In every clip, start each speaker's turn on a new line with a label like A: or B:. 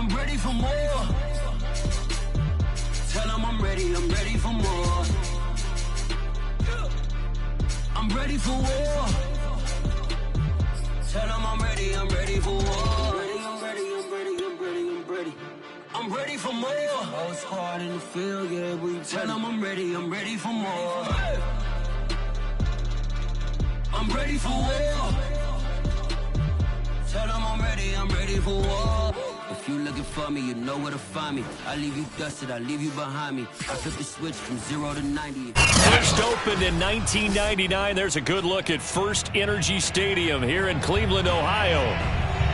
A: I'm ready for more. Tell them I'm ready for more. I'm ready for war. Tell them I'm ready for war. I'm ready for more. Oh, it's hard in the field, yeah, we tell them I'm ready for more. I'm ready for war. Tell them I'm ready for war. If you looking for me, you know where to find me. I leave you dusted, I leave you behind me. I flip the switch from 0 to 90.
B: First opened in 1999. There's a good look at First Energy Stadium here in Cleveland, Ohio.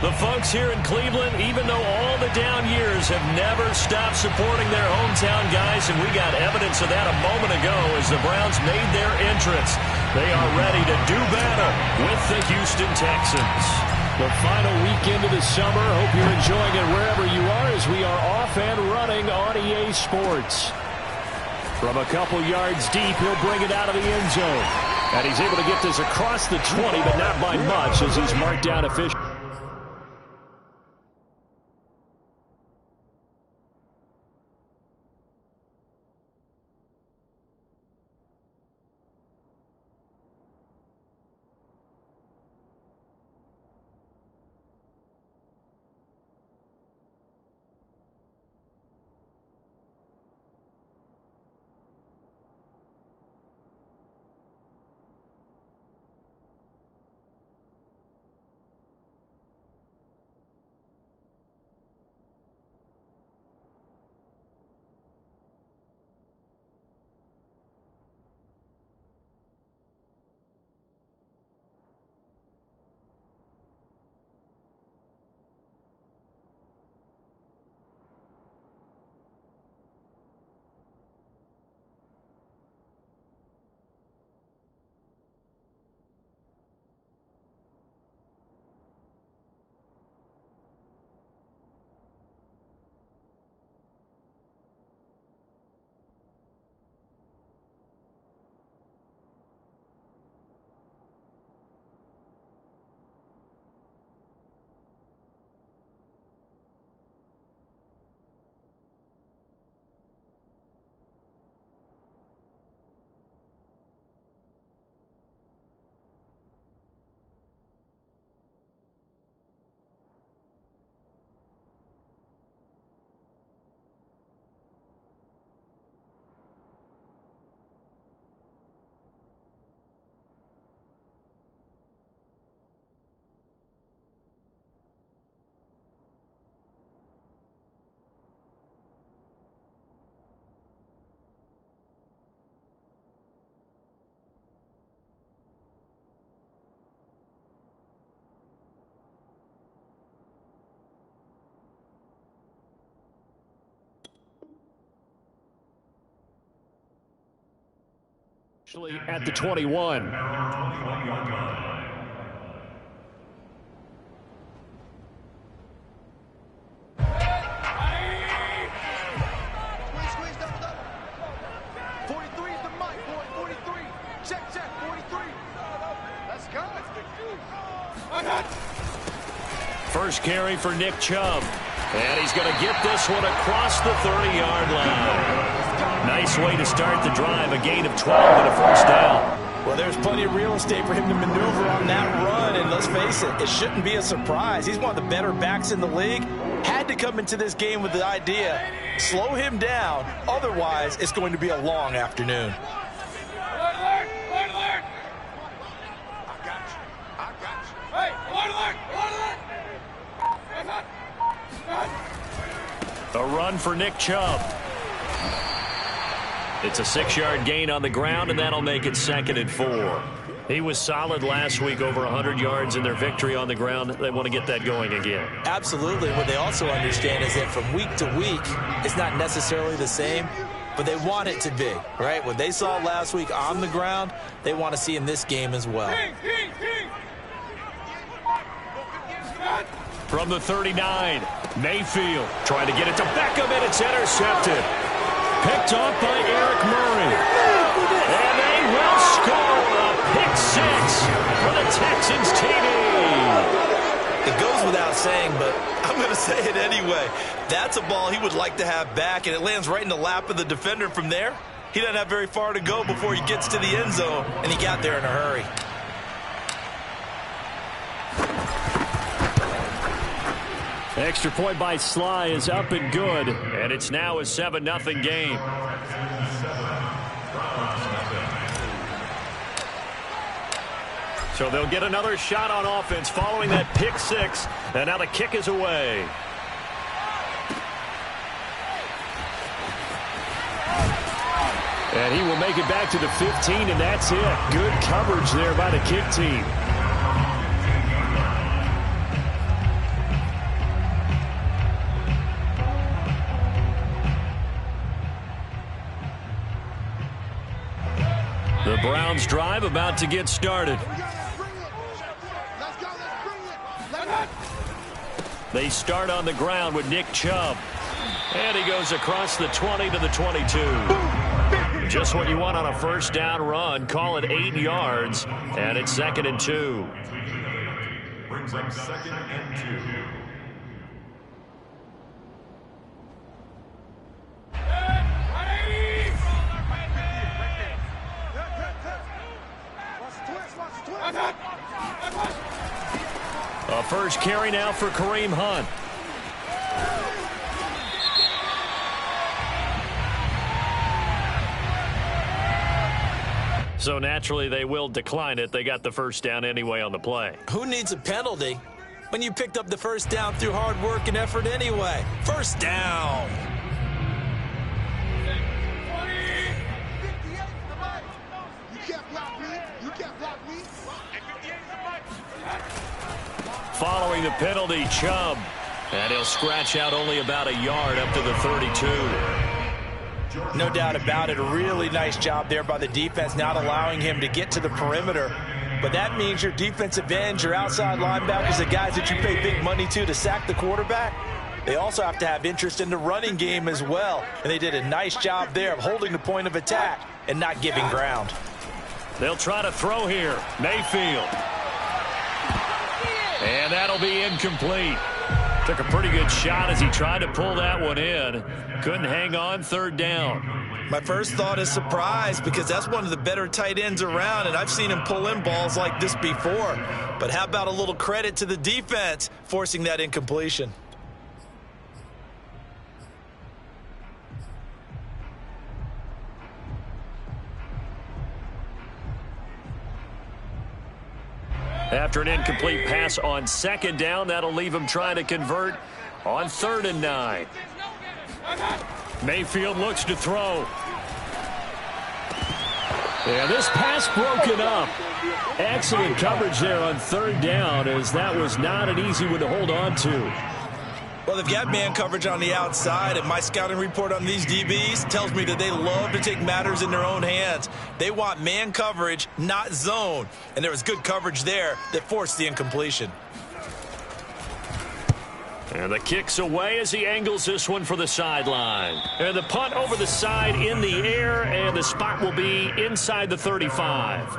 B: The folks here in Cleveland, even though all the down years, have never stopped supporting their hometown guys, and we got evidence of that a moment ago as the Browns made their entrance. They are ready to do battle with the Houston Texans. The final weekend of the summer. Hope you're enjoying it wherever you are as we are off and running on EA Sports. From a couple yards deep, he'll bring it out of the end zone. And he's able to get this across the 20, but not by much as he's marked down officially. At the 21. First carry for Nick Chubb. And he's going to get this one across the 30-yard line. Nice way to start the drive. A gain of 12 and a first down.
C: Well, there's plenty of real estate for him to maneuver on that run. And let's face it, it shouldn't be a surprise. He's one of the better backs in the league. Had to come into this game with the idea, slow him down. Otherwise, it's going to be a long afternoon.
B: A run for Nick Chubb. It's a 6-yard gain on the ground, and that'll make it 2nd and 4. He was solid last week, over 100 yards in their victory on the ground. They want to get that going again.
C: Absolutely. What they also understand is that from week to week, it's not necessarily the same, but they want it to be, right? What they saw last week on the ground, they want to see in this game as well.
B: From the 39, Mayfield trying to get it to Beckham, and it's intercepted. Picked off by Eric Murray. And they will score a pick six for the Texans TV.
C: It goes without saying, but I'm going to say it anyway. That's a ball he would like to have back, and it lands right in the lap of the defender. From there, he doesn't have very far to go before he gets to the end zone, and he got there in a hurry.
B: Extra point by Sly is up and good, and it's now a 7-0 game. So they'll get another shot on offense following that pick six, and now the kick is away. And he will make it back to the 15, and that's it. Good coverage there by the kick team. The Browns drive about to get started. They start on the ground with Nick Chubb. And he goes across the 20 to the 22. Just what you want on a first down run. Call it 8 yards. And it's 2nd and 2.
D: Brings up 2nd and 2.
B: A first carry now for Kareem Hunt. So naturally they will decline it. They got the first down anyway on the play.
C: Who needs a penalty when you picked up the first down through hard work and effort anyway? First down.
B: Following the penalty, Chubb. And he'll scratch out only about a yard up to the 32.
C: No doubt about it. A really nice job there by the defense, not allowing him to get to the perimeter. But that means your defensive ends, your outside linebackers, the guys that you pay big money to sack the quarterback, they also have to have interest in the running game as well. And they did a nice job there of holding the point of attack and not giving ground.
B: They'll try to throw here. Mayfield. And that'll be incomplete. Took a pretty good shot as he tried to pull that one in. Couldn't hang on, 3rd down.
C: My first thought is surprise, because that's one of the better tight ends around, and I've seen him pull in balls like this before. But how about a little credit to the defense forcing that incompletion?
B: After an incomplete pass on 2nd down, that'll leave him trying to convert on 3rd and 9. Mayfield looks to throw. Yeah, this pass broken up. Excellent coverage there on 3rd down, as that was not an easy one to hold on to.
C: Well, they've got man coverage on the outside, and my scouting report on these DBs tells me that they love to take matters in their own hands. They want man coverage, not zone. And there was good coverage there that forced the incompletion.
B: And the kick's away as he angles this one for the sideline. And the punt over the side in the air, and the spot will be inside the 35.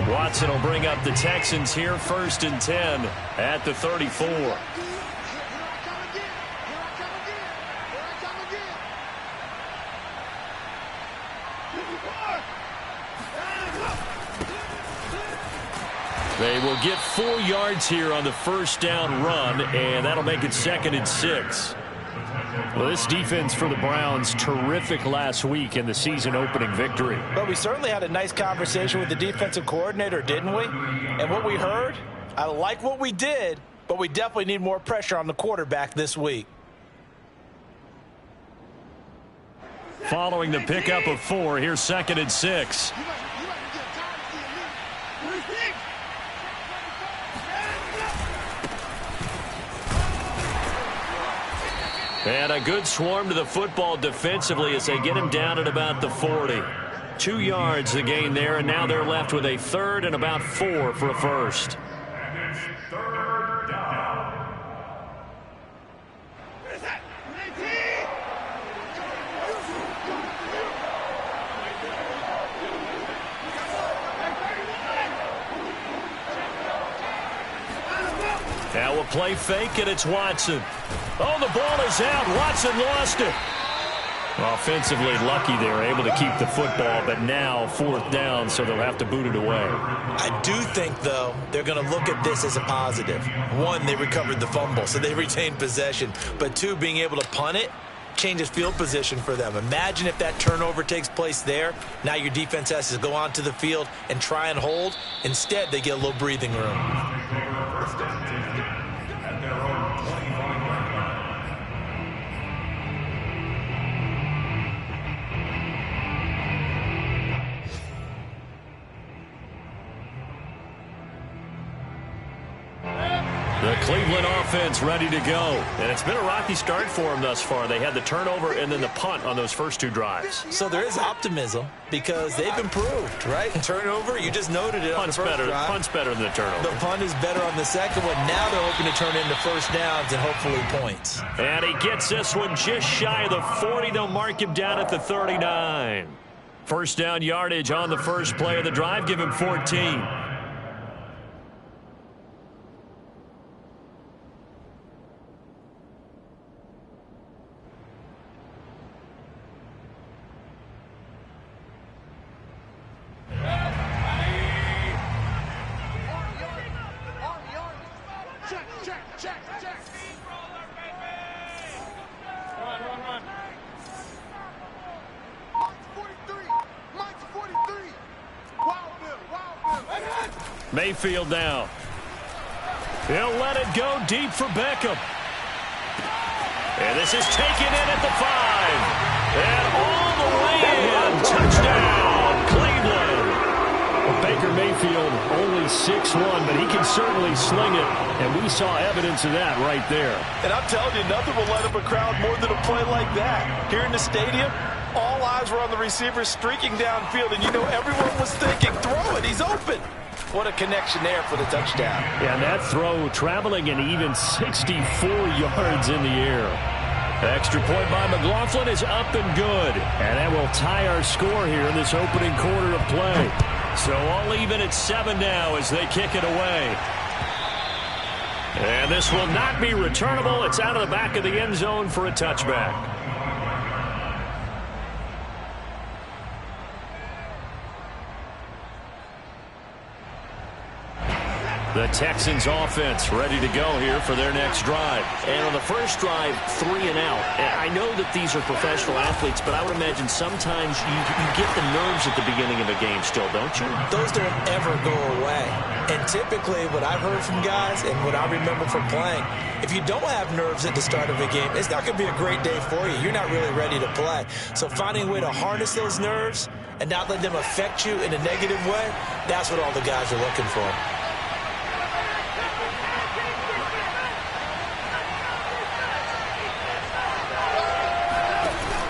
B: Watson will bring up the Texans here, 1st and 10 at the 34. They will get 4 yards here on the first down run, and that'll make it 2nd and 6. Well, this defense for the Browns, terrific last week in the season-opening victory.
C: But we certainly had a nice conversation with the defensive coordinator, didn't we? And what we heard, I like what we did, but we definitely need more pressure on the quarterback this week.
B: Following the pickup of 4, here's 2nd and 6. And a good swarm to the football defensively as they get him down at about the 40. 2 yards the gain there, and now they're left with a 3rd and about 4 for a first.
D: And it's 3rd down.
B: Now a play fake, and it's Watson. Oh, the ball is out. Watson lost it. Offensively lucky they were able to keep the football, but now 4th down, so they'll have to boot it away.
C: I do think, though, they're going to look at this as a positive. 1, they recovered the fumble, so they retained possession. But 2, being able to punt it changes field position for them. Imagine if that turnover takes place there. Now your defense has to go onto the field and try and hold. Instead, they get a little breathing room.
B: The Cleveland offense ready to go. And it's been a rocky start for them thus far. They had the turnover and then the punt on those first 2 drives.
C: So there is optimism because they've improved, right? Turnover, you just noted it on the first drive.
B: Punt's better than the turnover.
C: The punt is better on the second one. Now they're hoping to turn into first downs and hopefully points.
B: And he gets this one just shy of the 40. They'll mark him down at the 39. First down yardage on the first play of the drive. Give him 14. Mayfield now. He'll let it go deep for Beckham. And this is taken in at the 5. And all the way in. Touchdown, Cleveland. Well, Baker Mayfield only 6'1", but he can certainly sling it. And we saw evidence of that right there.
C: And I'm telling you, nothing will light up a crowd more than a play like that. Here in the stadium, all eyes were on the receiver streaking downfield. And you know everyone was thinking, throw it, he's open. What a connection there for the touchdown.
B: Yeah, and that throw traveling an even 64 yards in the air. Extra point by McLaughlin is up and good. And that will tie our score here in this opening quarter of play. So all even at 7 now as they kick it away. And this will not be returnable. It's out of the back of the end zone for a touchback. The Texans offense ready to go here for their next drive.
E: And on the first drive, 3 and out. And I know that these are professional athletes, but I would imagine sometimes you get the nerves at the beginning of a game still, don't you?
C: Those don't ever go away. And typically what I've heard from guys and what I remember from playing, if you don't have nerves at the start of a game, it's not going to be a great day for you. You're not really ready to play. So finding a way to harness those nerves and not let them affect you in a negative way, that's what all the guys are looking for.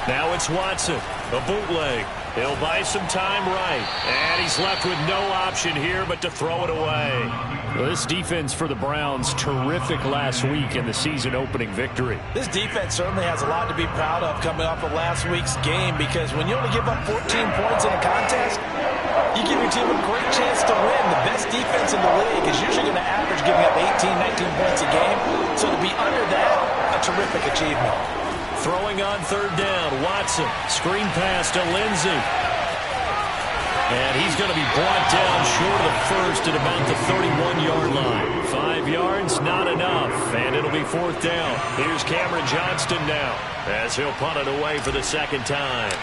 B: Now it's Watson, a bootleg. He'll buy some time right. And he's left with no option here but to throw it away. Well, this defense for the Browns, terrific last week in the season-opening victory.
C: This defense certainly has a lot to be proud of coming off of last week's game because when you only give up 14 points in a contest, you give your team a great chance to win. The best defense in the league is usually going to average giving up 18, 19 points a game. So to be under that, a terrific achievement.
B: Throwing on 3rd down, Watson. Screen pass to Lindsey. And he's going to be brought down short of the first at about the 31-yard line. 5 yards, not enough. And it'll be 4th down. Here's Cameron Johnston now as he'll punt it away for the second time.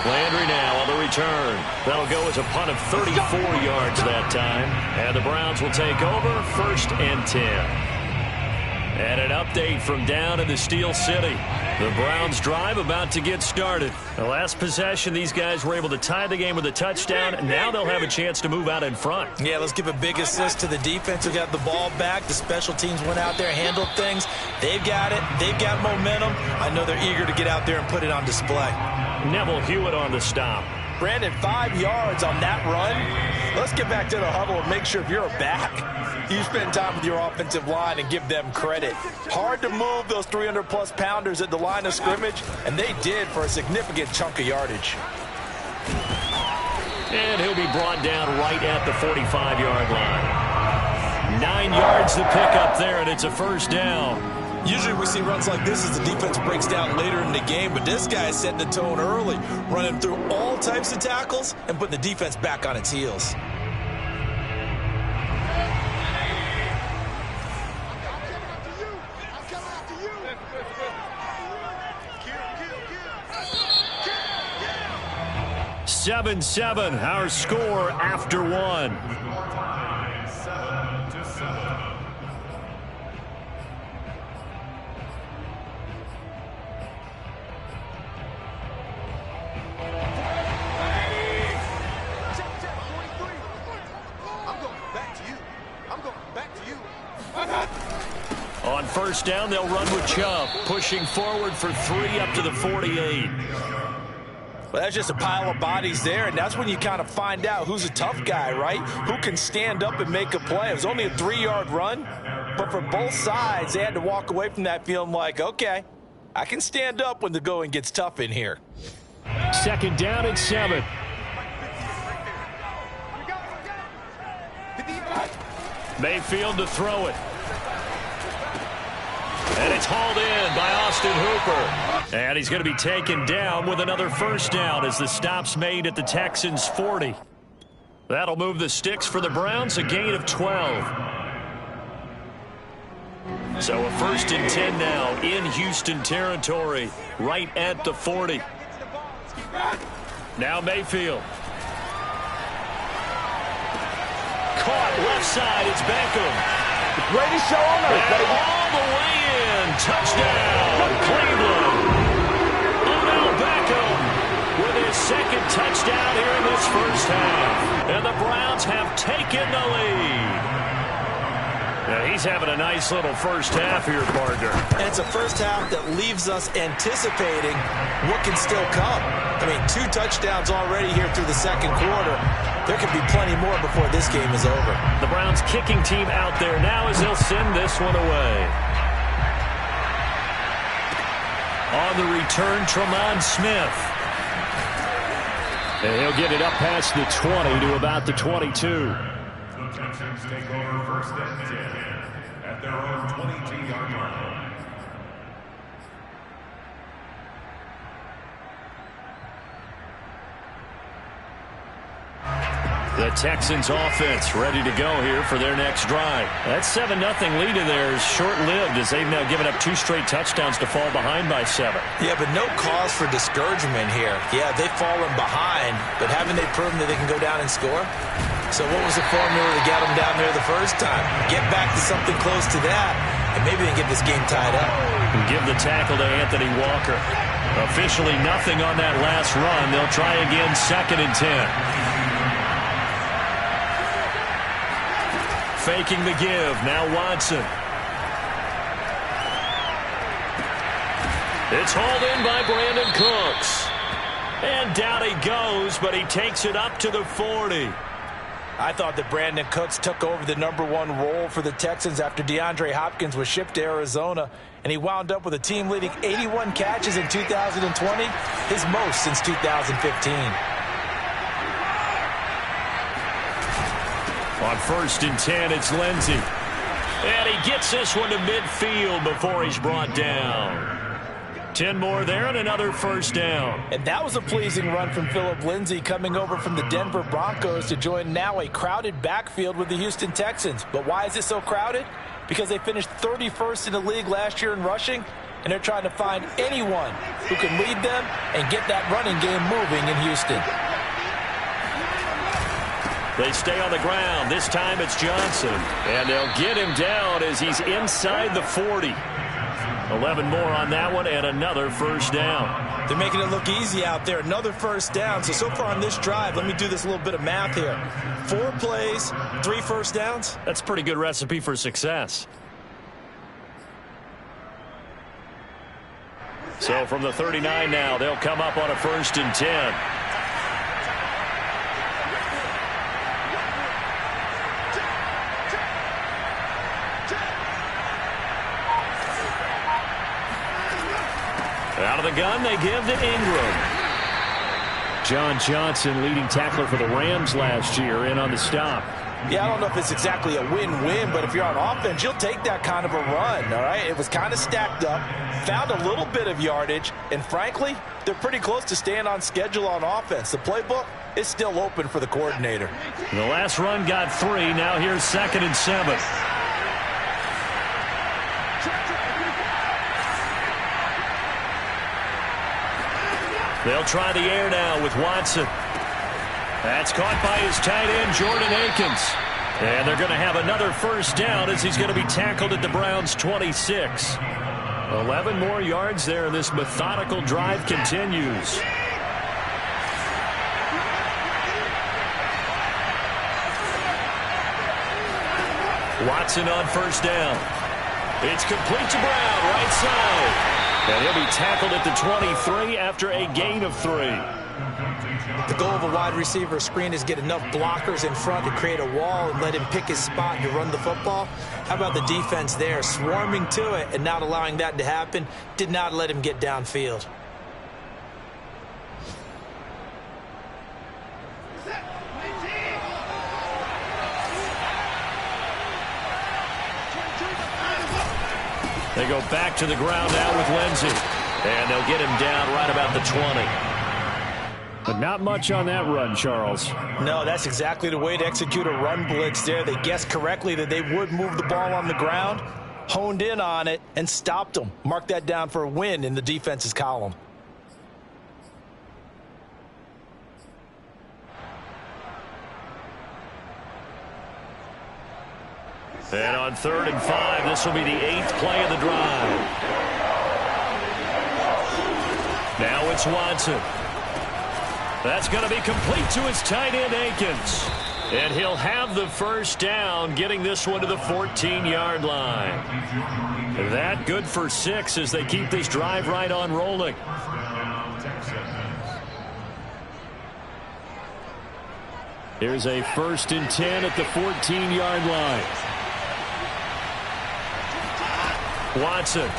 B: Landry now on the return. That'll go as a punt of 34 yards that time. And the Browns will take over 1st and 10. And an update from down in the Steel City. The Browns drive about to get started. The last possession, these guys were able to tie the game with a touchdown. Now they'll have a chance to move out in front.
C: Yeah, let's give a big assist to the defense who got the ball back. The special teams went out there, handled things. They've got it. They've got momentum. I know they're eager to get out there and put it on display.
B: Neville Hewitt on the stop.
C: Brandon, 5 yards on that run. Let's get back to the huddle and make sure if you're a back, you spend time with your offensive line and give them credit. Hard to move those 300-plus pounders at the line of scrimmage, and they did for a significant chunk of yardage.
B: And he'll be brought down right at the 45-yard line. 9 yards to pick up there, and it's a first down.
C: Usually we see runs like this as the defense breaks down later in the game, but this guy is setting the tone early, running through all types of tackles and putting the defense back on its heels.
B: Seven, our score after one. On first down, they'll run with Chubb, pushing forward for 3 up to the 48.
C: Well, that's just a pile of bodies there, and that's when you kind of find out who's a tough guy, right? Who can stand up and make a play. It was only a 3-yard run, but for both sides, they had to walk away from that feeling like, okay, I can stand up when the going gets tough in here.
B: Second down and 7. Mayfield to throw it. And it's hauled in by Austin Hooper. And he's going to be taken down with another first down as the stop's made at the Texans' 40. That'll move the sticks for the Browns, a gain of 12. So a 1st and 10 now in Houston territory, right at the 40. Now Mayfield. Caught left side, it's Beckham.
F: The greatest show on earth, baby.
B: All the way in. Touchdown, Cleveland. Odell Beckham with his 2nd touchdown here in this first half. And the Browns have taken the lead. Now he's having a nice little first half here, partner.
C: And it's a first half that leaves us anticipating what can still come. I mean, 2 touchdowns already here through the 2nd quarter. There could be plenty more before this game is over.
B: The Browns kicking team out there now as they'll send this one away. On the return, Tremont Smith. And he'll get it up past the 20 to about the 22.
D: The Texans take over 1st and 10 at their own 22-yard line.
B: The Texans offense ready to go here for their next drive. That 7-0 lead of theirs short-lived as they've now given up 2 straight touchdowns to fall behind by 7.
C: Yeah, but no cause for discouragement here. Yeah, they've fallen behind, but haven't they proven that they can go down and score? So what was the formula to get them down there the first time? Get back to something close to that, and maybe they get this game tied up.
B: And give the tackle to Anthony Walker. Officially nothing on that last run. They'll try again 2nd and 10. Faking the give. Now Watson. It's hauled in by Brandon Cooks. And down he goes, but he takes it up to the 40.
C: I thought that Brandon Cooks took over the #1 role for the Texans after DeAndre Hopkins was shipped to Arizona, and he wound up with a team-leading 81 catches in 2020, his most since 2015.
B: On 1st and 10, it's Lindsey. And he gets this one to midfield before he's brought down. 10 more there and another first down.
C: And that was a pleasing run from Phillip Lindsay coming over from the Denver Broncos to join now a crowded backfield with the Houston Texans. But why is it so crowded? Because they finished 31st in the league last year in rushing, and they're trying to find anyone who can lead them and get that running game moving in Houston.
B: They stay on the ground. This time it's Johnson. And they'll get him down as he's inside the 40. 11 more on that one and another first down.
C: They're making it look easy out there. Another first down. So far on this drive, let me do this little bit of math here. 4 plays, 3 first downs.
B: That's a pretty good recipe for success. So from the 39 now, they'll come up on a 1st and 10. Out of the gun, they give to Ingram. John Johnson, leading tackler for the Rams last year, in on the stop.
C: Yeah, I don't know if it's exactly a win-win, but if you're on offense, you'll take that kind of a run, all right? It was kind of stacked up, found a little bit of yardage, and frankly, they're pretty close to staying on schedule on offense. The playbook is still open for the coordinator.
B: The last run got 3. Now here's 2nd and 7. They'll try the air now with Watson. That's caught by his tight end, Jordan Akins. And they're going to have another first down as he's going to be tackled at the Browns' 26. 11 more yards there, and this methodical drive continues. Watson on first down. It's complete to Brown, right side. And he'll be tackled at the 23 after a gain of 3.
G: The goal of a wide receiver screen is get enough blockers in front to create a wall and let him pick his spot to run the football. How about the defense there, swarming to it and not allowing that to happen? Did not let him get downfield.
B: They go back to the ground now with Lindsey. And they'll get him down right about the 20. But not much on that run, Charles.
C: No, that's exactly the way to execute a run blitz there. They guessed correctly that they would move the ball on the ground, honed in on it, and stopped them. Mark that down for a win in the defense's column.
B: And on 3rd and 5, this will be the 8th play of the drive. Now it's Watson. That's going to be complete to his tight end, Akins. And he'll have the first down, getting this one to the 14-yard line. That good for 6 as they keep this drive right on rolling. Here's a 1st and 10 at the 14-yard line. Watson.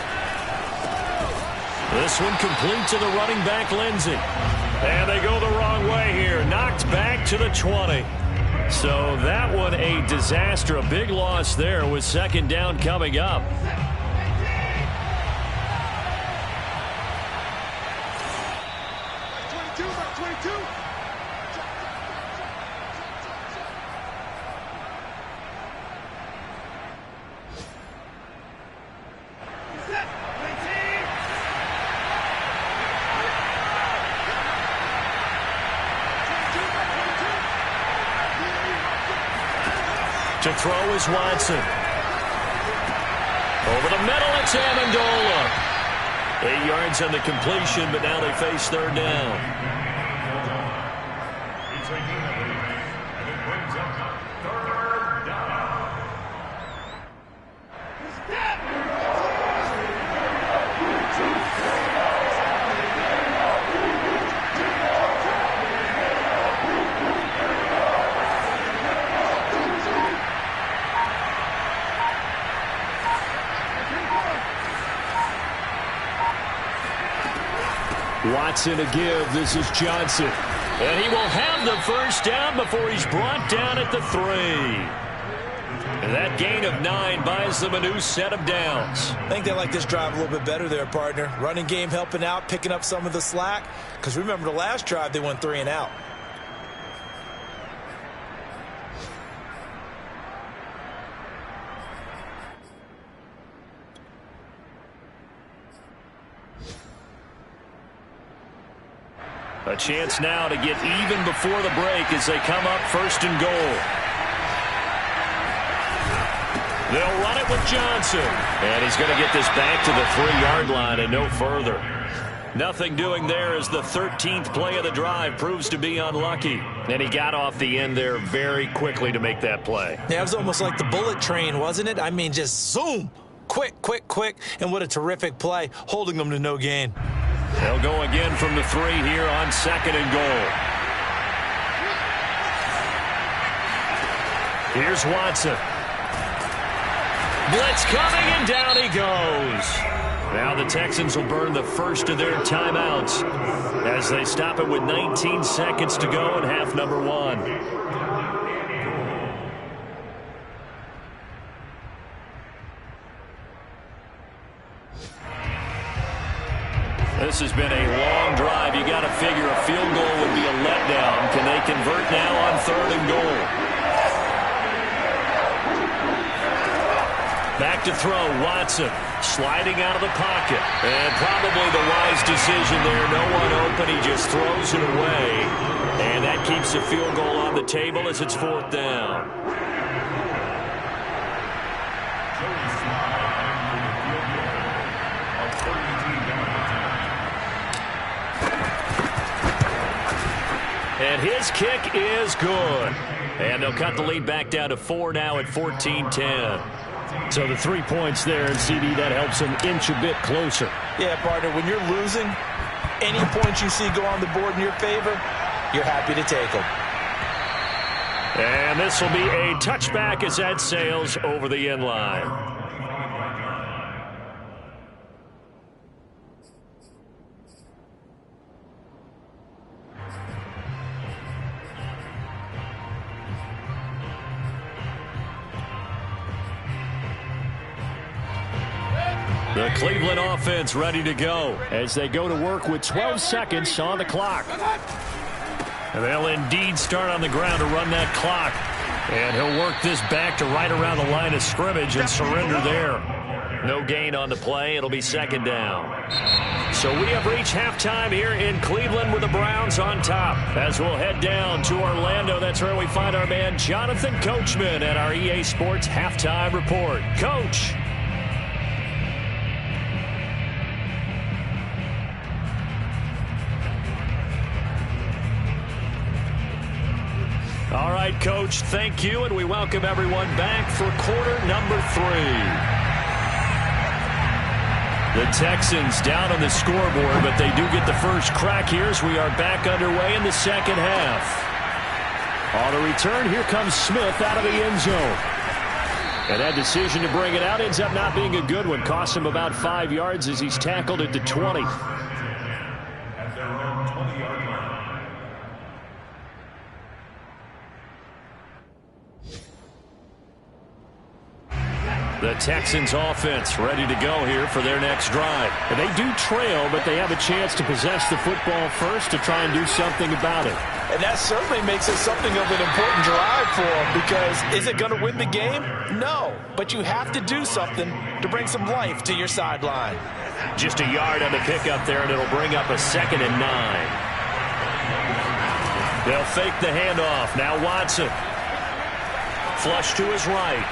B: This one complete to the running back, Lindsey. And they go the wrong way here. Knocked back to the 20. So that one a disaster. A big loss there with 2nd down coming up. To throw is Watson. Over the middle, it's Amendola. 8 yards on the completion, but now they face 3rd down.
D: It's a unity, and it brings up 3rd down.
B: Watson to give. This is Johnson. And he will have the first down before he's brought down at the 3. And that gain of 9 buys them a new set of downs.
C: I think they like this drive a little bit better there, partner. Running game helping out, picking up some of the slack. Because remember, the last drive, they went 3 and out.
B: A chance now to get even before the break as they come up 1st and goal. They'll run it with Johnson. And he's going to get this back to the 3-yard line and no further. Nothing doing there as the 13th play of the drive proves to be unlucky. And he got off the end there very quickly to make that play.
G: Yeah, it was almost like the bullet train, wasn't it? I mean, just zoom. Quick, quick, quick. And what a terrific play, holding them to no gain.
B: They'll go again from the 3 here on 2nd and goal. Here's Watson. Blitz coming, and down he goes. Now the the Texans will burn the first of their timeouts as they stop it with 19 seconds to go in half number 1. This has been a long drive. You got to figure a field goal would be a letdown. Can they convert now on 3rd and goal? Back to throw, Watson sliding out of the pocket. And probably the wise decision there. No one open. He just throws it away. And that keeps the field goal on the table as it's 4th down. And his kick is good. And they'll cut the lead back down to 4 now at 14-10.
E: So the 3 points there, and CD, that helps them inch a bit closer.
C: Yeah, partner, when you're losing, any points you see go on the board in your favor, you're happy to take them.
B: And this will be a touchback as that sails over the end line. The Cleveland offense ready to go
E: as they go to work with 12 seconds on the clock.
B: And they'll indeed start on the ground to run that clock. And he'll work this back to right around the line of scrimmage and surrender there. No gain on the play. It'll be 2nd down. So we have reached halftime here in Cleveland with the Browns on top. As we'll head down to Orlando, that's where we find our man Jonathan Coachman at our EA Sports Halftime Report. Coach. All right, Coach, thank you, and we welcome everyone back for quarter number 3. The Texans down on the scoreboard, but they do get the first crack here as we are back underway in the second half.
E: On the return, here comes Smith out of the end zone. And that decision to bring it out ends up not being a good one. Costs him about 5 yards as he's tackled at the 20.
D: At their own 20-yard line.
B: The Texans offense ready to go here for their next drive.
E: And they do trail, but they have a chance to possess the football first to try and do something about it.
C: And that certainly makes it something of an important drive for them, because is it going to win the game? No, but you have to do something to bring some life to your sideline.
B: Just a yard on the pickup there, and it'll bring up a 2nd and 9. They'll fake the handoff. Now Watson. Flush to his right.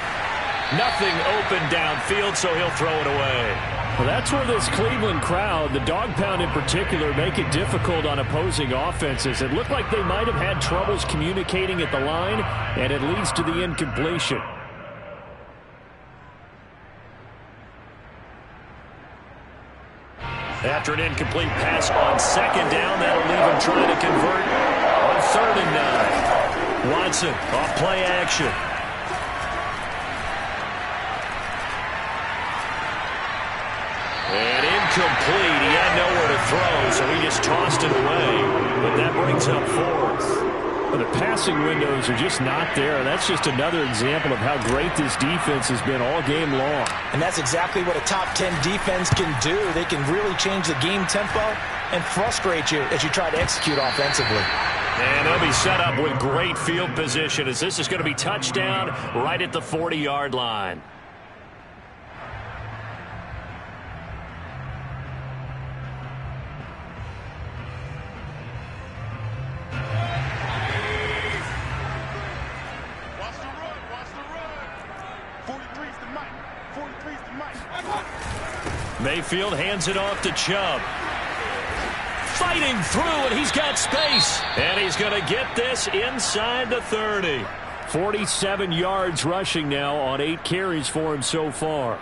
B: Nothing open downfield, so he'll throw it away.
E: Well, that's where this Cleveland crowd, the dog pound in particular, make it difficult on opposing offenses. It looked like they might have had troubles communicating at the line, and it leads to the incompletion.
B: After an incomplete pass on 2nd down, that'll leave him trying to convert on 3rd and 9. Watson off play action. And incomplete. He had nowhere to throw, so he just tossed it away. But that brings up 4th.
E: Well, the passing windows are just not there. And that's just another example of how great this defense has been all game long.
C: And that's exactly what a top 10 defense can do. They can really change the game tempo and frustrate you as you try to execute offensively.
B: And they'll be set up with great field position as this is going to be touchdown right at the 40-yard line. Mayfield hands it off to Chubb. Fighting through, and he's got space. And he's going to get this inside the 30.
E: 47 yards rushing now on 8 carries for him so far.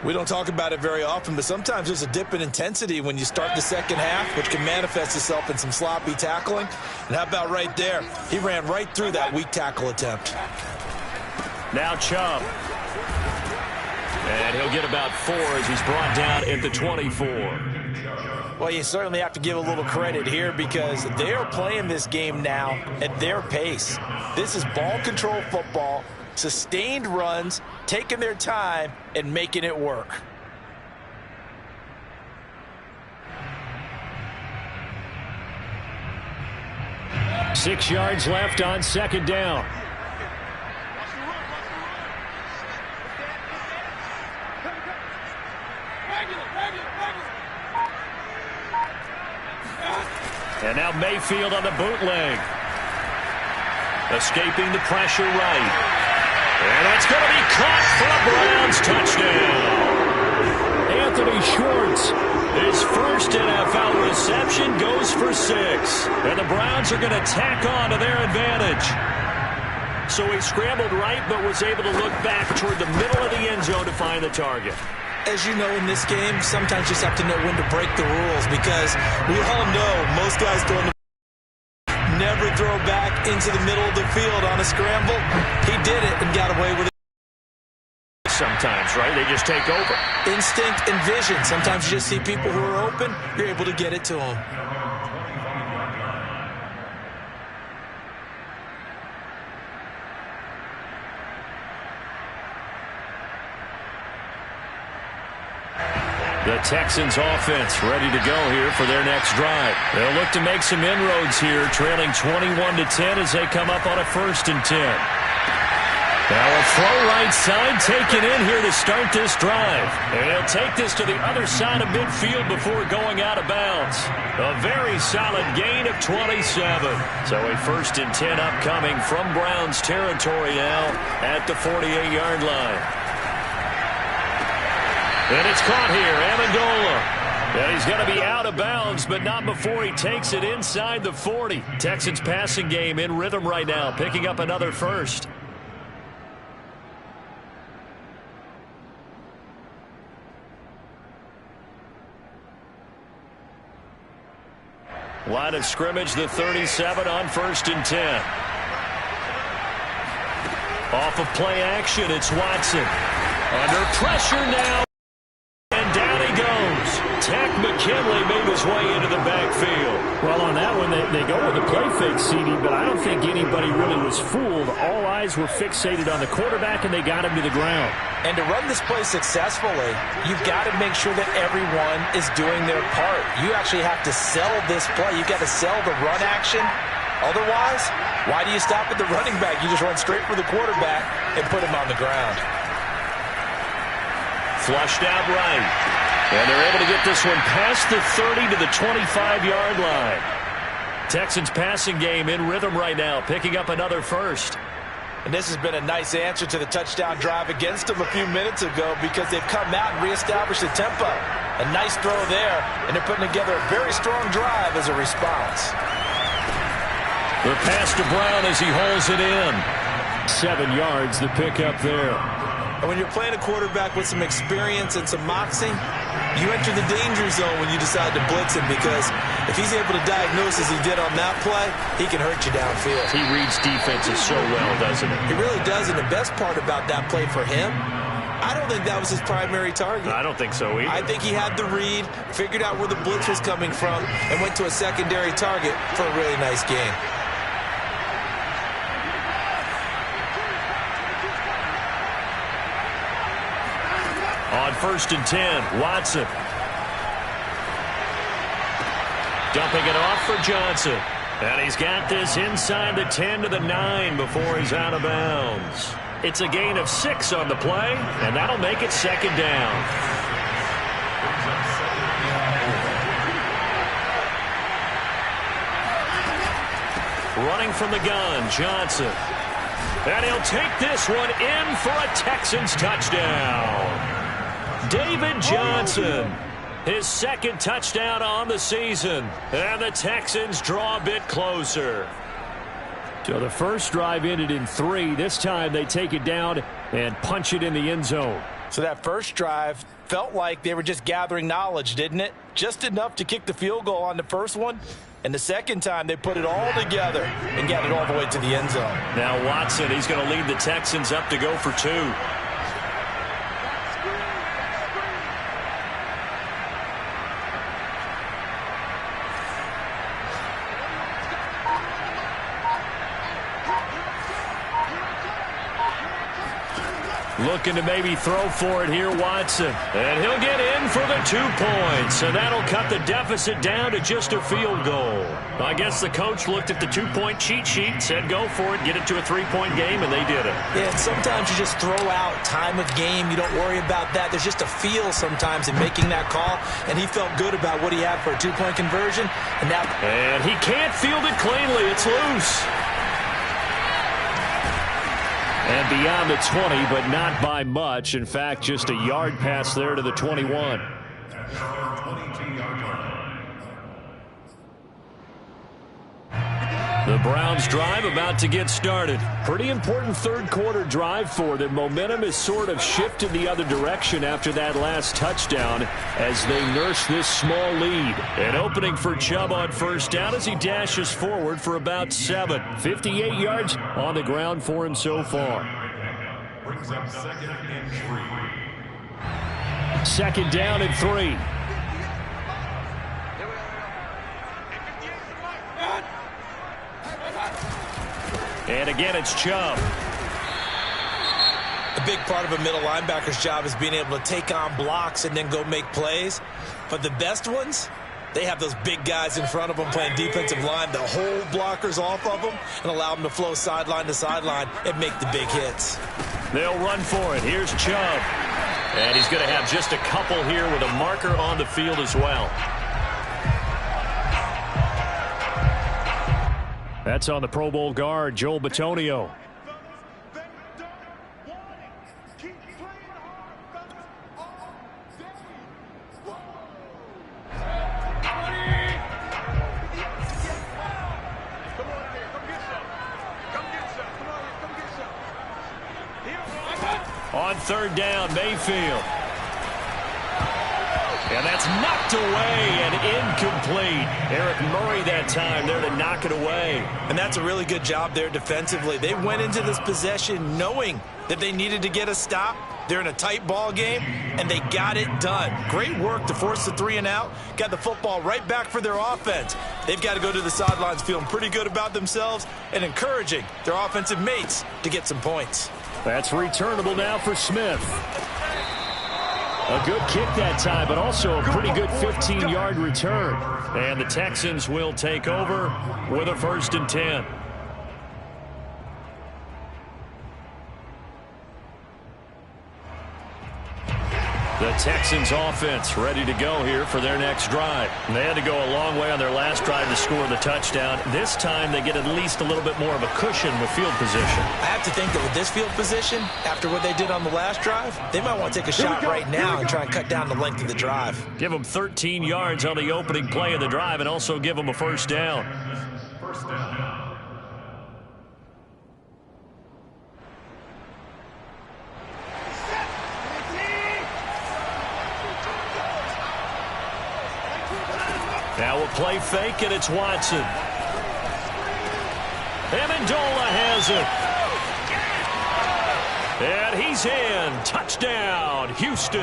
C: We don't talk about it very often, but sometimes there's a dip in intensity when you start the second half, which can manifest itself in some sloppy tackling. And how about right there? He ran right through that weak tackle attempt.
B: Now Chubb. And he'll get about 4 as he's brought down at the 24.
C: Well, you certainly have to give a little credit here because they are playing this game now at their pace. This is ball control football, sustained runs, taking their time, and making it work.
E: Six yards left on second down. And now Mayfield on the bootleg. Escaping the pressure right. And that's going to be caught for a Browns touchdown. Anthony Schwartz, his first NFL reception, goes for 6. And the Browns are going to tack on to their advantage. So he scrambled right but was able to look back toward the middle of the end zone to find the target.
G: As you know, in this game, sometimes you just have to know when to break the rules because we all know most guys don't never throw back into the middle of the field on a scramble. He did it and got away with it.
E: Sometimes, right? They just take over.
G: Instinct and vision. Sometimes you just see people who are open, you're able to get it to them.
E: The Texans offense ready to go here for their next drive. They'll look to make some inroads here, trailing 21-10 as they come up on a 1st and 10. Now a throw right side taken in here to start this drive. And he'll take this to the other side of midfield before going out of bounds. A very solid gain of 27. So a 1st and 10 upcoming from Browns territory now at the 48-yard line. And it's caught here, Amendola. And he's going to be out of bounds, but not before he takes it inside the 40. Texans passing game in rhythm right now, picking up another 1st. Line of scrimmage, the 37 on 1st and 10. Off of play action, it's Watson. Under pressure now. And down he goes. Tech McKinley made his way into the backfield. Well, on that one, they go with a play fake, CD, but I don't think anybody really was fooled. All eyes were fixated on the quarterback, and they got him to the ground.
C: And to run this play successfully, you've got to make sure that everyone is doing their part. You actually have to sell this play. You've got to sell the run action. Otherwise, why do you stop at the running back? You just run straight for the quarterback and put him on the ground.
E: Flushed out right. And they're able to get this one past the 30 to the 25-yard line. Texans passing game in rhythm right now, picking up another 1st.
C: And this has been a nice answer to the touchdown drive against them a few minutes ago because they've come out and reestablished the tempo. A nice throw there, and they're putting together a very strong drive as a response.
E: The pass to Brown as he holds it in. 7 yards, the pickup there.
G: And when you're playing a quarterback with some experience and some moxie, you enter the danger zone when you decide to blitz him because if he's able to diagnose as he did on that play, he can hurt you downfield.
E: He reads defenses so well, doesn't he?
G: He really does, and the best part about that play for him, I don't think that was his primary target.
E: I don't think so either.
G: I think he had the read, figured out where the blitz was coming from, and went to a secondary target for a really nice game.
E: On 1st and 10, Watson. Dumping it off for Johnson. And he's got this inside the 10 to the 9 before he's out of bounds. It's a gain of 6 on the play, and that'll make it 2nd down. Running from the gun, Johnson. And he'll take this one in for a Texans touchdown. David Johnson, his 2nd touchdown on the season, and the Texans draw a bit closer. So the first drive ended in 3. This time they take it down and punch it in the end zone.
C: So that first drive felt like they were just gathering knowledge, didn't it? Just enough to kick the field goal on the first one. And the second time, they put it all together and got it all the way to the end zone.
E: Now Watson, he's going to lead the Texans up to go for 2.
B: Looking to maybe throw for it here, Watson. And he'll get in for the 2 points. And that'll cut the deficit down to just a field goal. I guess the coach looked at the 2-point cheat sheet and said, go for it, get it to a 3-point game, and they did it.
G: Yeah, and sometimes you just throw out time of game. You don't worry about that. There's just a feel sometimes in making that call. And he felt good about what he had for a 2-point conversion. And
B: he can't field it cleanly. It's loose. And beyond the 20, but not by much. In fact, just a yard pass there to the 21. The Browns drive about to get started. Pretty important third-quarter drive for them. Momentum has sort of shifted the other direction after that last touchdown as they nurse this small lead. An opening for Chubb on first down as he dashes forward for about 7. 58 yards on the ground for him so far.
D: Brings up 2nd and 3.
B: 2nd down and 3. And again, it's Chubb.
G: A big part of a middle linebacker's job is being able to take on blocks and then go make plays. But the best ones, they have those big guys in front of them playing defensive line to hold blockers off of them and allow them to flow sideline to sideline and make the big hits.
B: They'll run for it. Here's Chubb. And he's going to have just a couple here with a marker on the field as well. That's on the Pro Bowl guard, Joel Bitonio. On 3rd down, Mayfield. And that's knocked away and incomplete. Eric Murray that time there to knock it away.
G: And that's a really good job there defensively. They went into this possession knowing that they needed to get a stop. They're in a tight ball game, and they got it done. Great work to force the 3 and out. Got the football right back for their offense. They've got to go to the sidelines feeling pretty good about themselves and encouraging their offensive mates to get some points.
B: That's returnable now for Smith. A good kick that time, but also a pretty good 15-yard return. And the Texans will take over with a 1st and 10. The Texans offense ready to go here for their next drive. They had to go a long way on their last drive to score the touchdown. This time they get at least a little bit more of a cushion with field position.
G: I have to think that with this field position, after what they did on the last drive, they might want to take a shot right now and try and cut down the length of the drive.
B: Give them 13 yards on the opening play of the drive and also give them a 1st down.
D: First down.
B: Now we'll play fake, and it's Watson. Amendola has it. And he's in. Touchdown, Houston.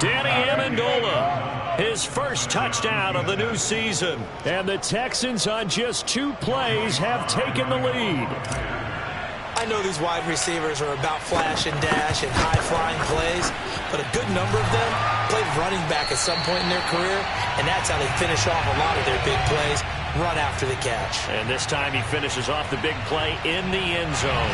B: Danny Amendola, his first touchdown of the new season. And the Texans on just 2 plays have taken the lead.
G: I know these wide receivers are about flash and dash and high-flying plays, but a good number of them played running back at some point in their career, and that's how they finish off a lot of their big plays, run after the catch.
B: And this time he finishes off the big play in the end zone.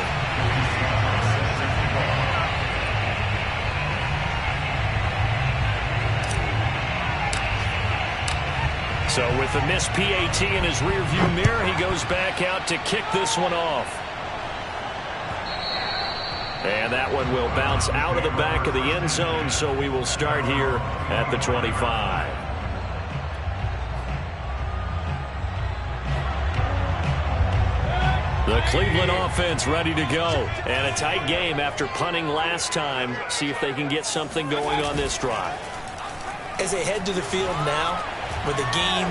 B: So with the missed PAT in his rearview mirror, he goes back out to kick this one off. And that one will bounce out of the back of the end zone, so we will start here at the 25. The Cleveland offense ready to go. And a tight game after punting last time. See if they can get something going on this drive.
G: As they head to the field now, with the game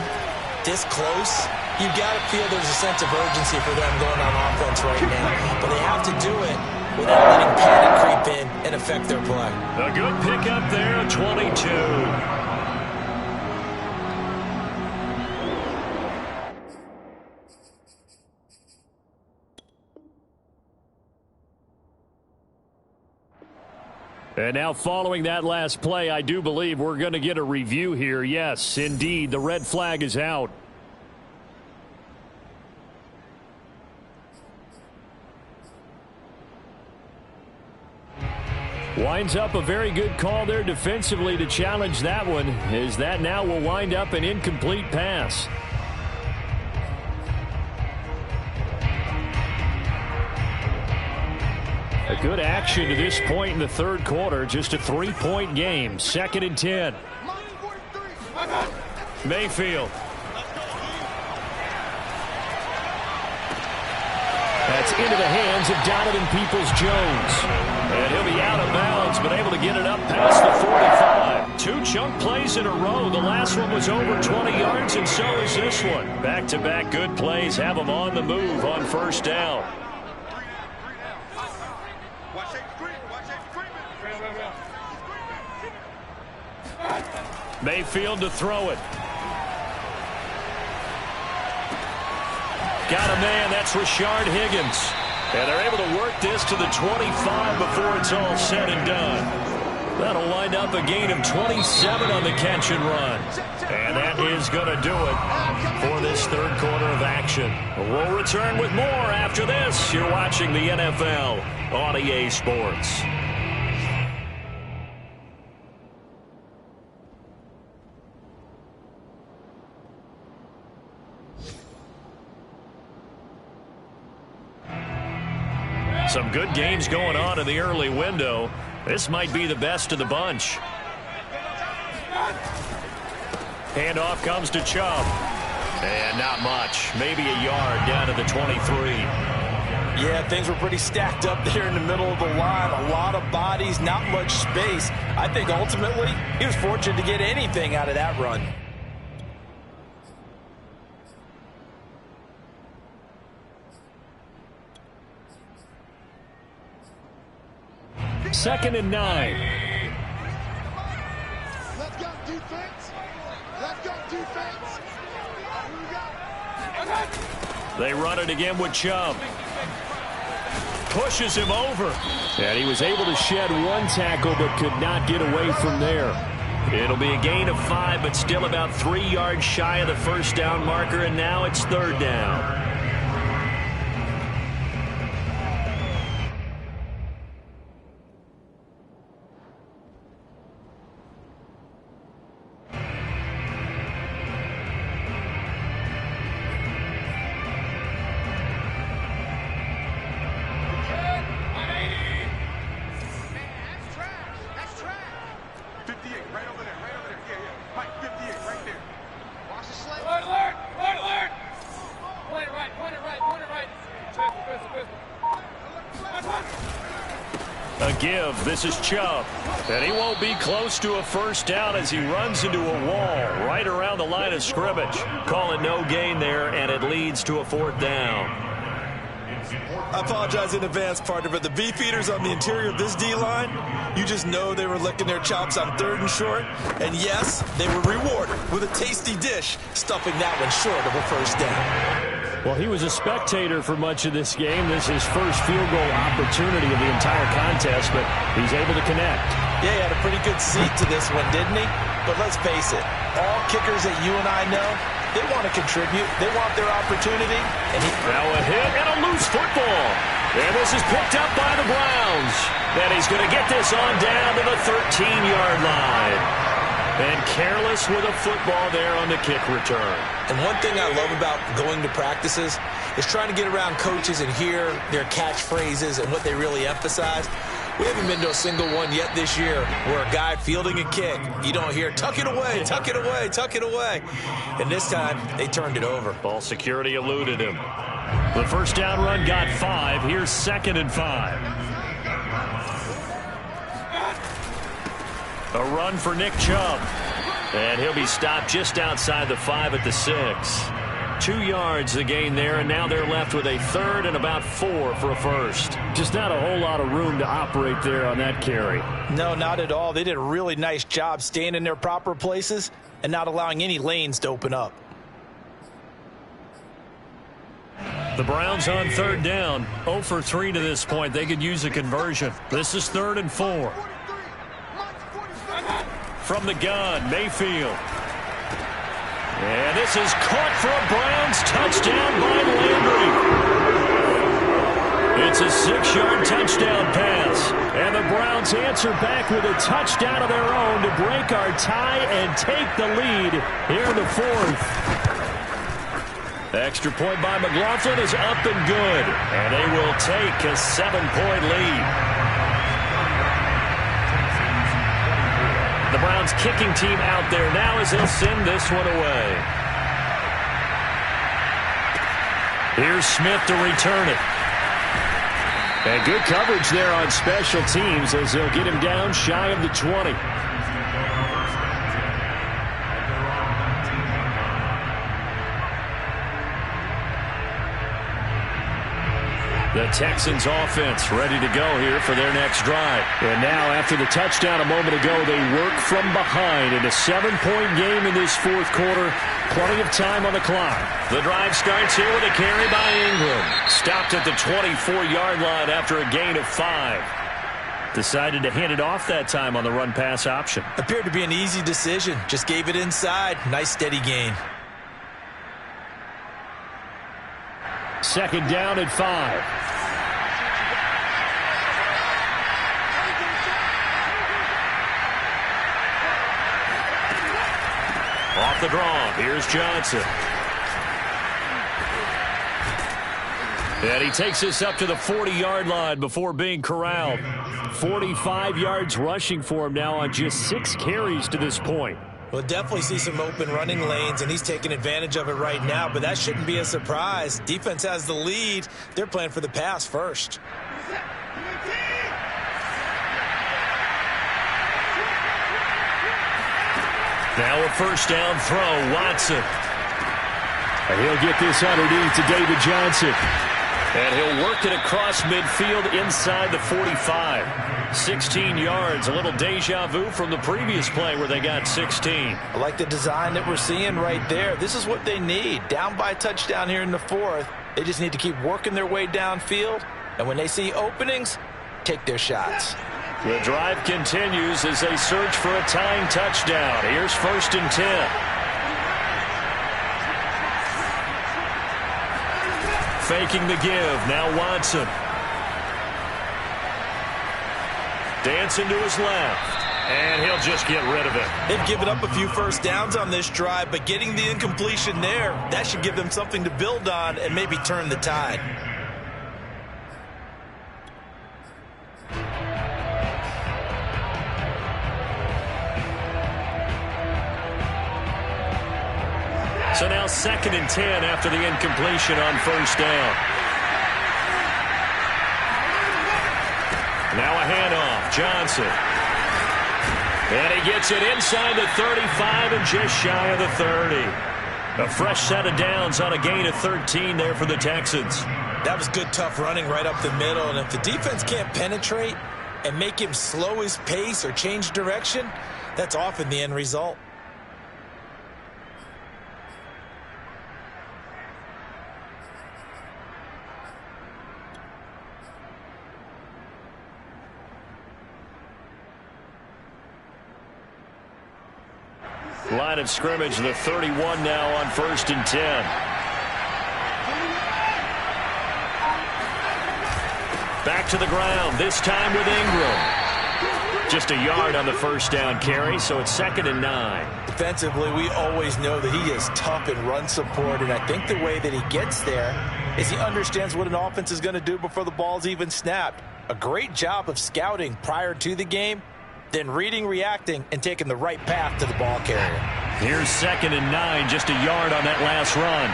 G: this close, you've got to feel there's a sense of urgency for them going on offense right now. But they have to do it without letting panic creep in and affect their play.
B: A good pickup there, 22. And now following that last play, I do believe we're going to get a review here. Yes, indeed, the red flag is out. Winds up a very good call there defensively to challenge that one, as that now will wind up an incomplete pass. A good action to this point in the third quarter. Just a 3-point game. 2nd and 10. Mayfield. That's into the hands of Donovan Peoples-Jones. And he'll be out of bounds, but able to get it up past the 45. 2 chunk plays in a row. The last one was over 20 yards, and so is this one. Back-to-back good plays have them on the move on first down. Mayfield to throw it. Got a man, that's Rashard Higgins. And they're able to work this to the 25 before it's all said and done. That'll wind up a gain of 27 on the catch and run. And that is going to do it for this third quarter of action. We'll return with more after this. You're watching the NFL on EA Sports. Some good games going on in the early window. This might be the best of the bunch. Handoff comes to Chubb. And not much. Maybe a yard down to the 23.
C: Yeah, things were pretty stacked up there in the middle of the line. A lot of bodies, not much space. I think ultimately he was fortunate to get anything out of that run.
B: Second and 9.
F: Let's go defense. Let's go defense.
B: They run it again with Chubb. Pushes him over. And he was able to shed 1 tackle but could not get away from there. It'll be a gain of 5, but still about 3 yards shy of the first down marker, and now it's 3rd down. This is Chubb, and he won't be close to a first down as he runs into a wall right around the line of scrimmage. Call it no gain there, and it leads to a 4th down.
C: I apologize in advance, partner, but the beefeaters on the interior of this D-line, you just know they were licking their chops on 3rd and short. And yes, they were rewarded with a tasty dish, stuffing that one short of a first down.
B: Well, he was a spectator for much of this game. This is his first field goal opportunity of the entire contest, but he's able to connect.
C: Yeah, he had a pretty good seat to this one, didn't he? But let's face it, all kickers that you and I know, they want to contribute. They want their opportunity. And
B: now a hit and a loose football. And this is picked up by the Browns. And he's going to get this on down to the 13-yard line. And careless with a football there on the kick return.
G: And one thing I love about going to practices is trying to get around coaches and hear their catchphrases and what they really emphasize. We haven't been to a single one yet this year where a guy fielding a kick, you don't hear, tuck it away, tuck it away, tuck it away. And this time, they turned it over.
B: Ball security eluded him. The first down run got 5. Here's 2nd and 5. A run for Nick Chubb. And he'll be stopped just outside the 5 at the 6. 2 yards the gain there, and now they're left with a 3rd and about 4 for a first. Just not a whole lot of room to operate there on that carry.
C: No, not at all. They did a really nice job staying in their proper places and not allowing any lanes to open up.
B: The Browns on 3rd down. 0 for 3 to this point. They could use a conversion. This is 3rd and 4. From the gun, Mayfield. And this is caught for a Browns touchdown by Landry. It's a 6-yard touchdown pass. And the Browns answer back with a touchdown of their own to break our tie and take the lead here in the fourth. Extra point by McLaughlin is up and good. And they will take a 7-point lead. The Browns kicking team out there now as they'll send this one away. Here's Smith to return it. And good coverage there on special teams as they'll get him down shy of the 20. The Texans offense ready to go here for their next drive. And now after the touchdown a moment ago, they work from behind in a 7-point game in this fourth quarter. Plenty of time on the clock. The drive starts here with a carry by Ingram. Stopped at the 24-yard line after a gain of 5. Decided to hand it off that time on the run-pass option.
G: Appeared to be an easy decision. Just gave it inside. Nice steady gain.
B: Second down at 5. Off the draw, here's Johnson. And he takes us up to the 40-yard line before being corralled. 45 yards rushing for him now on just 6 carries to this point.
G: We'll definitely see some open running lanes, and he's taking advantage of it right now, but that shouldn't be a surprise. Defense has the lead. They're playing for the pass first.
B: Now a first down throw, Watson. And he'll get this underneath to David Johnson. And he'll work it across midfield inside the 45. 16 yards, a little deja vu from the previous play where they got 16.
G: I like the design that we're seeing right there. This is what they need. Down by a touchdown here in the fourth. They just need to keep working their way downfield. And when they see openings, take their shots.
B: The drive continues as they search for a tying touchdown. Here's 1st and 10. Faking the give. Now Watson. Dancing to his left. And he'll just get rid of it.
G: They've given up a few first downs on this drive, but getting the incompletion there, that should give them something to build on and maybe turn the tide.
B: So now 2nd and 10 after the incompletion on first down. Now a handoff, Johnson. And he gets it inside the 35 and just shy of the 30. A fresh set of downs on a gain of 13 there for the Texans.
G: That was good, tough running right up the middle. And if the defense can't penetrate and make him slow his pace or change direction, that's often the end result.
B: Line of scrimmage, the 31 now on 1st and 10. Back to the ground, this time with Ingram. Just a yard on the first down carry, so it's 2nd and 9.
G: Defensively, we always know that he is tough in run support, and I think the way that he gets there is he understands what an offense is going to do before the ball's even snapped. A great job of scouting prior to the game, then reading, reacting, and taking the right path to the ball carrier.
B: Here's 2nd and 9, just a yard on that last run.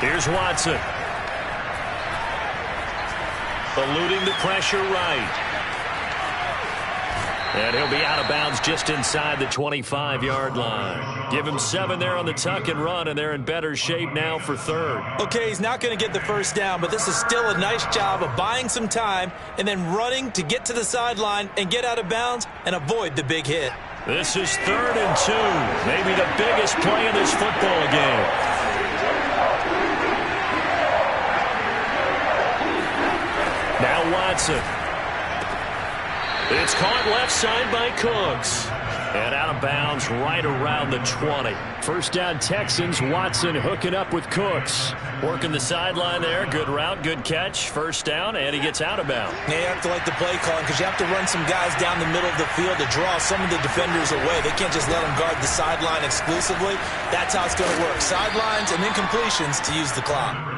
B: Here's Watson. Eluding the pressure right. And he'll be out of bounds just inside the 25-yard line. Give him 7 there on the tuck and run, and they're in better shape now for 3rd.
G: Okay, he's not going to get the first down, but this is still a nice job of buying some time and then running to get to the sideline and get out of bounds and avoid the big hit.
B: This is 3rd and 2, maybe the biggest play in this football game. Watson. It's caught left side by Cooks. And out of bounds right around the 20. First down Texans. Watson hooking up with Cooks. Working the sideline there. Good route, good catch. First down, and he gets out of bounds.
G: Yeah, you have to like the play calling because you have to run some guys down the middle of the field to draw some of the defenders away. They can't just let them guard the sideline exclusively. That's how it's going to work. Sidelines and then completions to use the clock.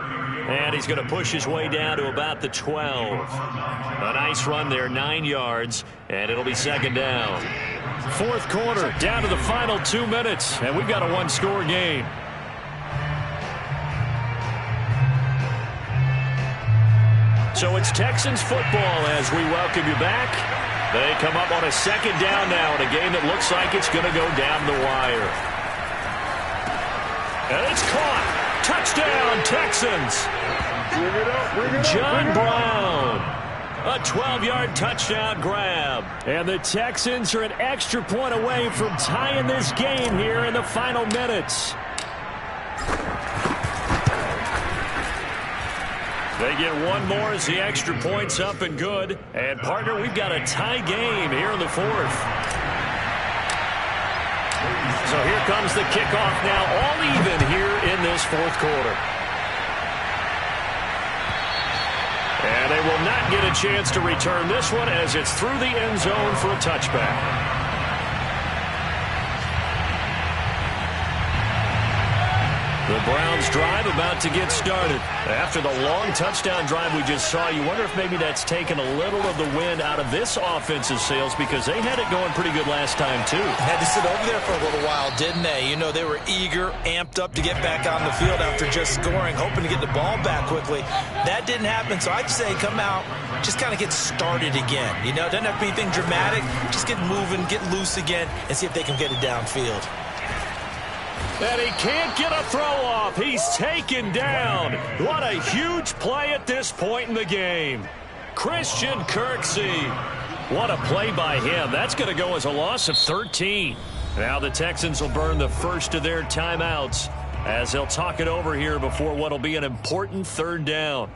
B: And he's going to push his way down to about the 12. A nice run there, 9 yards, and it'll be second down. Fourth quarter, down to the final 2 minutes, and we've got a one-score game. So it's Texans football as we welcome you back. They come up on a second down now in a game that looks like it's going to go down the wire. And it's caught. Touchdown, Texans. John Brown. A 12-yard touchdown grab. And the Texans are an extra point away from tying this game here in the final minutes. They get one more as the extra point's up and good. And, partner, we've got a tie game here in the fourth. So here comes the kickoff now, all even here in this fourth quarter. And they will not get a chance to return this one as it's through the end zone for a touchback. The Browns drive about to get started. After the long touchdown drive we just saw, you wonder if maybe that's taken a little of the wind out of this offensive sails because they had it going pretty good last time too.
G: Had to sit over there for a little while, didn't they? You know, they were eager, amped up to get back on the field after just scoring, hoping to get the ball back quickly. That didn't happen, so I'd say come out, just kind of get started again. You know, it doesn't have to be anything dramatic. Just get moving, get loose again, and see if they can get it downfield.
B: And he can't get a throw off. He's taken down. What a huge play at this point in the game. Christian Kirksey. What a play by him. That's going to go as a loss of 13. Now the Texans will burn the first of their timeouts as they'll talk it over here before what will be an important third down.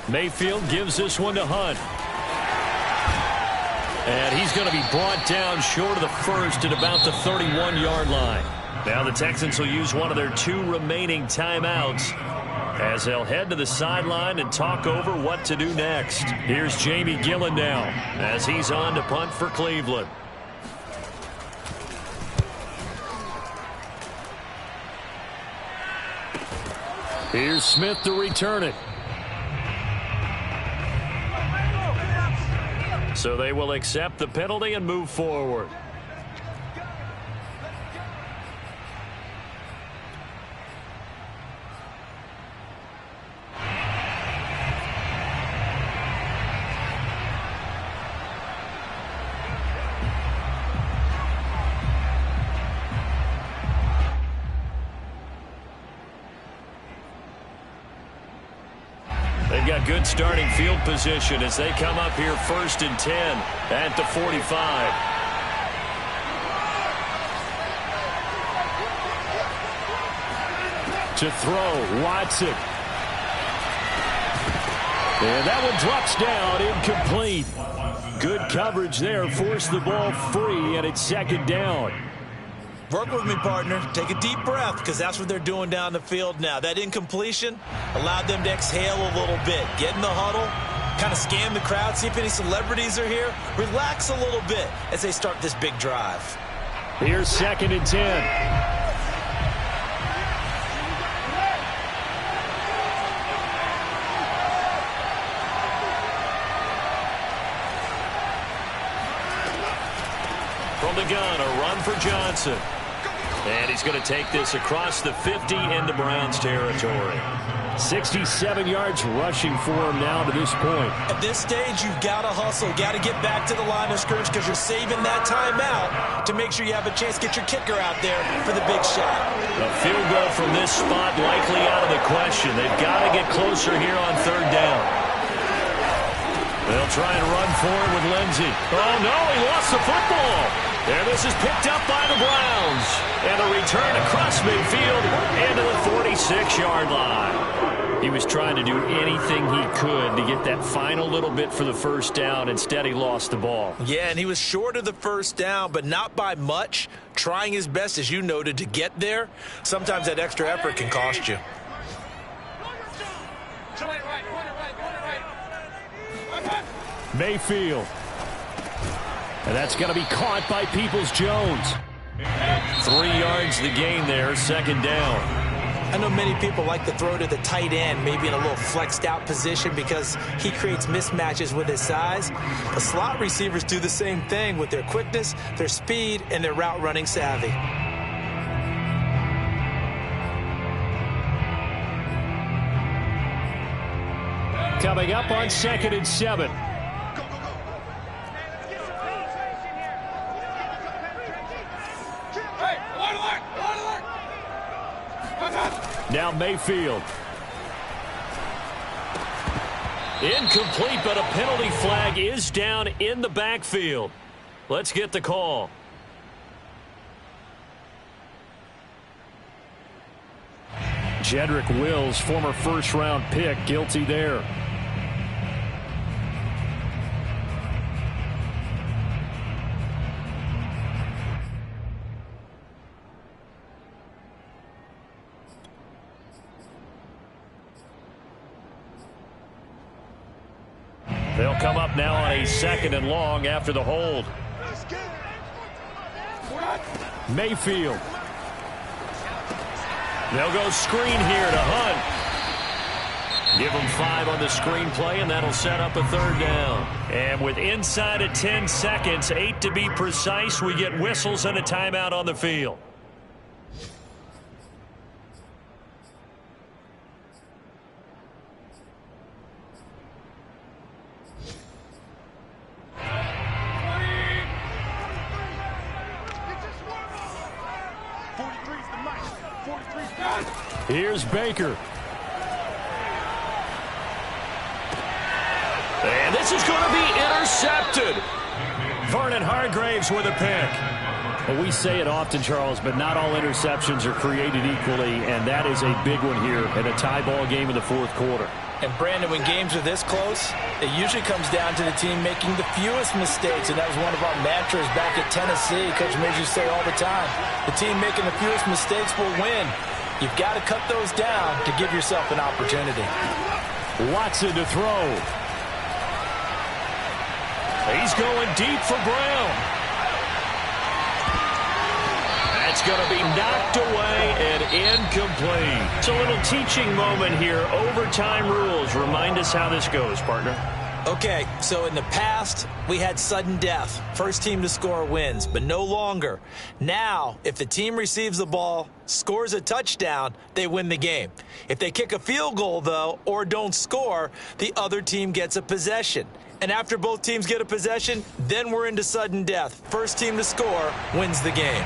B: Mayfield gives this one to Hunt. And he's going to be brought down short of the first at about the 31-yard line. Now the Texans will use one of their 2 remaining timeouts as they'll head to the sideline and talk over what to do next. Here's Jamie Gillen now as he's on to punt for Cleveland. Here's Smith to return it. So they will accept the penalty and move forward. They've got good starting field position as they come up here 1st and 10 at the 45. To throw, Watson. And that one drops down, incomplete. Good coverage there, forced the ball free, and it's second down.
G: Work with me, partner. Take a deep breath because that's what they're doing down the field now. That incompletion allowed them to exhale a little bit. Get in the huddle, kind of scan the crowd, see if any celebrities are here. Relax a little bit as they start this big drive.
B: Here's 2nd and 10. From the gun, a run for Johnson. And he's going to take this across the 50 into Browns territory. 67 yards rushing for him now to this point.
G: At this stage, you've got to hustle. Got to get back to the line of scrimmage because you're saving that timeout to make sure you have a chance to get your kicker out there for the big shot.
B: A field goal from this spot likely out of the question. They've got to get closer here on 3rd down. They'll They'll try and run for it with Lindsey. Oh, no, he lost the football. And this is picked up by the Browns. And a return across midfield into the 46-yard line. He was trying to do anything he could to get that final little bit for the first down. Instead, he lost the ball.
G: Yeah, and he was short of the first down, but not by much. Trying his best, as you noted, to get there. Sometimes that extra effort can cost you.
B: Mayfield. And that's going to be caught by Peoples-Jones. 3 yards the gain there, second down.
G: I know many people like to throw to the tight end, maybe in a little flexed out position because he creates mismatches with his size. But slot receivers do the same thing with their quickness, their speed, and their route running savvy.
B: Coming up on 2nd and 7. Now Mayfield. Incomplete, but a penalty flag is down in the backfield. Let's get the call. Jedrick Wills, former first-round pick, guilty there. They'll come up now on a 2nd and long after the hold. Mayfield. They'll go screen here to Hunt. Give them 5 on the screen play, and that'll set up a 3rd down. And with inside of 10 seconds, 8 to be precise, we get whistles and a timeout on the field. Here's Baker. And this is going to be intercepted. Vernon Hargraves with a pick. Well, we say it often, Charles, but not all interceptions are created equally, and that is a big one here in a tie ball game in the 4th quarter.
G: And, Brandon, when games are this close, it usually comes down to the team making the fewest mistakes, and that was one of our mantras back at Tennessee. Coach Midge used to say all the time, the team making the fewest mistakes will win. You've got to cut those down to give yourself an opportunity.
B: Watson to throw. He's going deep for Brown. That's going to be knocked away and incomplete. It's a little teaching moment here. Overtime rules. Remind us how this goes, partner.
G: Okay, so in the past, we had sudden death. First team to score wins, but no longer. Now, if the team receives the ball, scores a touchdown, they win the game. If they kick a field goal, though, or don't score, the other team gets a possession. And after both teams get a possession, then we're into sudden death. First team to score wins the game.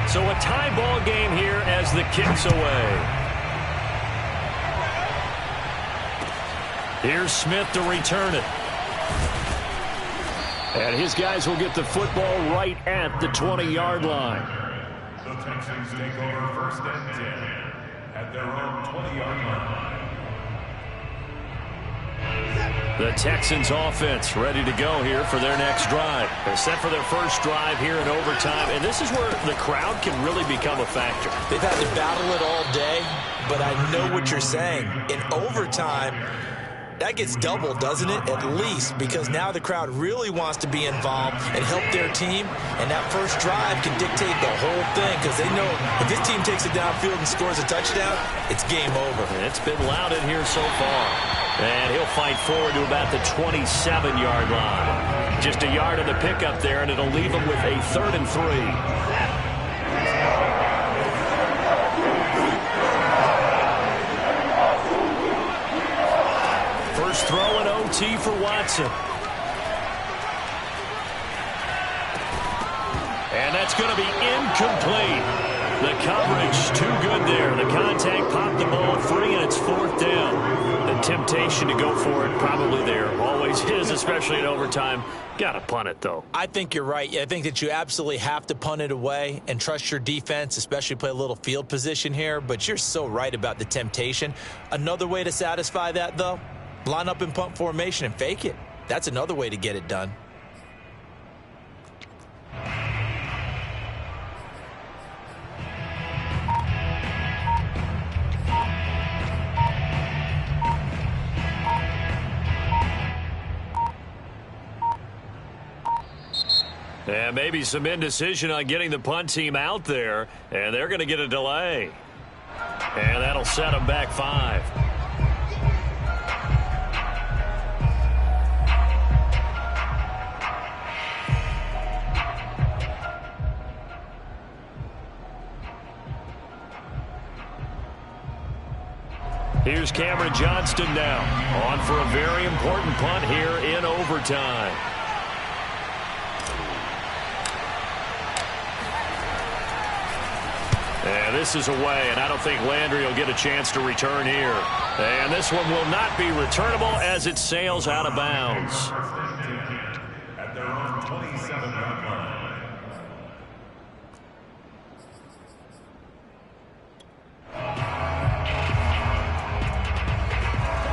B: So a tie ball game here as the kick's away. Here's Smith to return it. And his guys will get the football right at the 20-yard line.
D: The Texans take over 1st and 10 at their own 20-yard line.
B: The Texans offense ready to go here for their next drive. They're set for their first drive here in overtime, and this is where the crowd can really become a factor.
G: They've had to battle it all day, but I know what you're saying. In overtime, that gets doubled, doesn't it? At least, because now the crowd really wants to be involved and help their team, and that first drive can dictate the whole thing because they know if this team takes it downfield and scores a touchdown, it's game over.
B: And it's been loud in here so far. And he'll fight forward to about the 27-yard line. Just a yard of the pickup there, and it'll leave him with a 3rd and 3. First throw and OT for Watson. And that's going to be incomplete. The coverage too good there. The contact popped the ball free, and it's 4th down. The temptation to go for it probably there. Always is, especially in overtime. Got to punt it, though.
G: I think you're right. I think that you absolutely have to punt it away and trust your defense, especially play a little field position here. But you're so right about the temptation. Another way to satisfy that, though, line up in punt formation and fake it. That's another way to get it done.
B: And maybe some indecision on getting the punt team out there, and they're going to get a delay. And that'll set them back 5. Here's Cameron Johnston now, on for a very important punt here in overtime. And this is away, and I don't think Landry will get a chance to return here. And this one will not be returnable as it sails out of bounds.
D: At their own 27-yard line.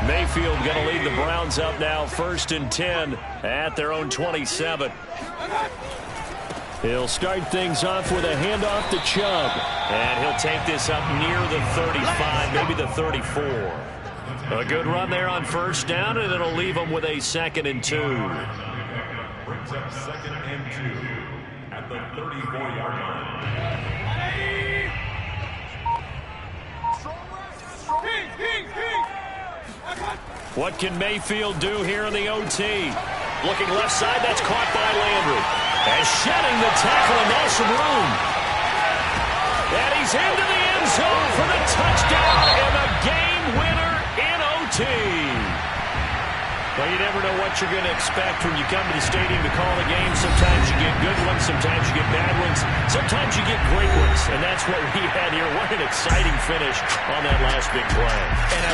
B: Mayfield going to lead the Browns up now, 1st and 10 at their own 27. He'll start things off with a handoff to Chubb. And he'll take this up near the 35, maybe the 34. A good run there on 1st down, and it'll leave him with a 2nd and 2.
D: Brings up 2nd and 2 at the 34-yard line.
B: What can Mayfield do here in the OT? Looking left side, that's caught by Landry. And shedding the tackle and now some room. And he's into the end zone for the touchdown and the game winner in OT. Well, you never know what you're going to expect when you come to the stadium to call the game. Sometimes you get good ones, sometimes you get bad ones, sometimes you get great ones. And that's what we had here. What an exciting finish on that last big play. And